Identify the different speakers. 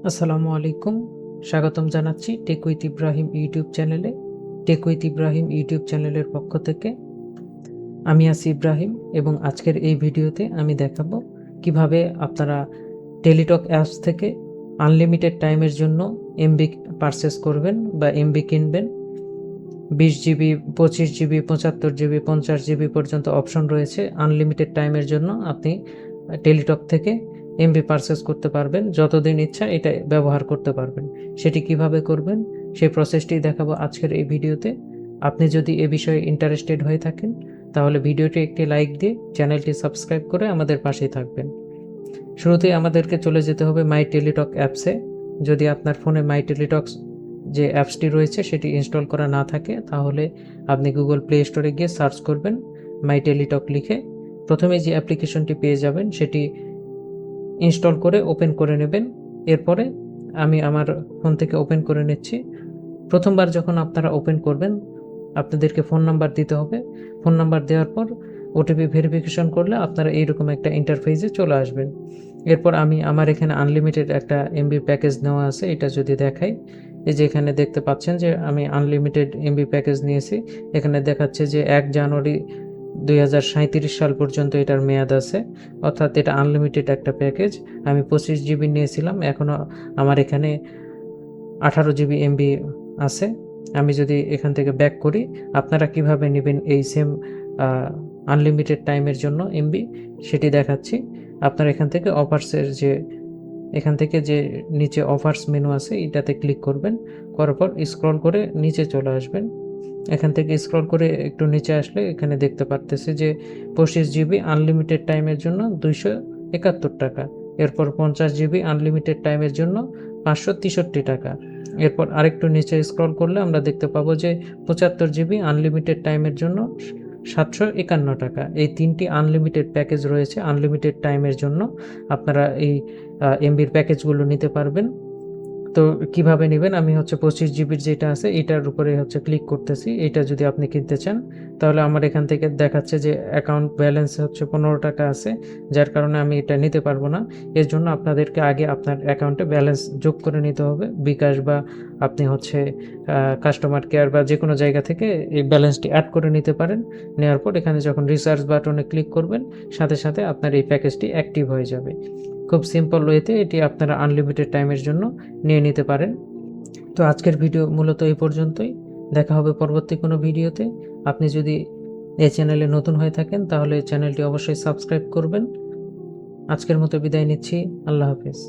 Speaker 1: আসসালামু আলাইকুম। স্বাগতম জানাচ্ছি টেক উইথ ইব্রাহিম ইউটিউব চ্যানেলে। টেক উইথ ইব্রাহিম ইউটিউব চ্যানেলের পক্ষ থেকে আমি আছি ইব্রাহিম এবং আজকের এই ভিডিওতে আমি দেখাবো কিভাবে আপনারা টেলিটক অ্যাপস থেকে আনলিমিটেড টাইমের জন্য এমবি পারচেস করবেন বা এমবি কিনবেন। 20 জিবি, 25 জিবি, 75 জিবি, 50 জিবি পর্যন্ত অপশন রয়েছে। আনলিমিটেড টাইমের জন্য আপনি টেলিটক থেকে এমবি পারচেস করতে পারবেন, যতদিন ইচ্ছা এটা ব্যবহার করতে পারবেন। সেটি কিভাবে করবেন সেই প্রসেসটি দেখাবো আজকের এই ভিডিওতে। আপনি যদি এ বিষয়ে ইন্টারেস্টেড হয়ে থাকেন তাহলে ভিডিওটি একটি লাইক দিয়ে চ্যানেলটি সাবস্ক্রাইব করে আমাদের পাশেই থাকবেন। শুরুতেই আমাদেরকে চলে যেতে হবে মাই টেলিটক অ্যাপসে। যদি আপনার ফোনে মাই টেলিটক যে অ্যাপসটি রয়েছে সেটি ইনস্টল করা না থাকে তাহলে আপনি গুগল প্লে স্টোরে গিয়ে সার্চ করবেন মাই টেলিটক লিখে। প্রথমে যে অ্যাপ্লিকেশনটি পেয়ে যাবেন সেটি ইনস্টল করে ওপেন করে নেবেন। এরপরে আমি আমার ফোন থেকে ওপেন করে নিচ্ছি। প্রথমবার যখন আপনারা ওপেন করবেন আপনাদেরকে ফোন নাম্বার দিতে হবে। ফোন নাম্বার দেওয়ার পর ওটিপি ভেরিফিকেশন করলে আপনারা এইরকম একটা ইন্টারফেসে চলে আসবেন। এরপর আমি আমার এখানে আনলিমিটেড একটা এমবি প্যাকেজ নেওয়া আছে, এটা যদি দেখাই, এই যে এখানে দেখতে পাচ্ছেন যে আমি আনলিমিটেড এমবি প্যাকেজ নিয়েছি। এখানে দেখাচ্ছে যে 1 জানুয়ারি 2037 সাল পর্যন্ত এটার মেয়াদ আছে, অর্থাৎ এটা আনলিমিটেড একটা প্যাকেজ। আমি 25 জিবি নিয়েছিলাম, এখনও আমার এখানে 18 জিবি এমবি আছে। আমি যদি এখান থেকে ব্যাক করি, আপনারা কিভাবে নেবেন এই সেম আনলিমিটেড টাইমের জন্য এমবি সেটি দেখাচ্ছি। আপনারা এখান থেকে অফার্সের এখান থেকে যে নিচে অফার্স মেনু আছে এটাতে ক্লিক করবেন, করার পর স্ক্রল করে নিচে চলে আসবেন। এখান থেকে স্ক্রল করে একটু নিচে আসলে এখানে দেখতে পারতেছি যে 25 জিবি আনলিমিটেড টাইমের জন্য 271 টাকা। এরপর 50 জিবি আনলিমিটেড টাইমের জন্য 563 টাকা। এরপর আরেকটু নিচে স্ক্রল করলে আমরা দেখতে পাবো যে 75 জিবি আনলিমিটেড টাইমের জন্য 751 টাকা। এই তিনটি আনলিমিটেড প্যাকেজ রয়েছে আনলিমিটেড টাইমের জন্য। আপনারা এই এমবির প্যাকেজগুলো নিতে পারবেন। তো কিভাবে নেবেন, আমি 25 জিবির যেটা আছে এটার উপরে ক্লিক করতেছি। এটা যদি আপনি কিনতে চান তাহলে আমার এখান থেকে দেখাচ্ছে যে অ্যাকাউন্ট ব্যালেন্স 15 টাকা আছে, যার কারণে আমি এটা নিতে পারবো না। এর জন্য আপনাদেরকে আগে আপনার অ্যাকাউন্টে ব্যালেন্স যোগ করে নিতে হবে। বিকাশ বা আপনি কাস্টমার কেয়ার বা যে কোনো জায়গা থেকে এই ব্যালেন্সটি অ্যাড করে নিতে পারেন। নেওয়ার পর এখানে যখন রিচার্জ বাটনে ক্লিক করবেন সাথে সাথে আপনার এই প্যাকেজটি অ্যাক্টিভ হয়ে যাবে। খুব সিম্পল ওয়েতে এটি আপনারা আনলিমিটেড টাইমের জন্য নিয়ে নিতে পারেন। তো আজকের ভিডিও মূলত এই পর্যন্তই। দেখা হবে পরবর্তী কোনো ভিডিওতে। আপনি যদি এই চ্যানেলে নতুন হয়ে থাকেন তাহলে চ্যানেলটি অবশ্যই সাবস্ক্রাইব করবেন। আজকের মতো বিদায় নিচ্ছি। আল্লাহ হাফেজ।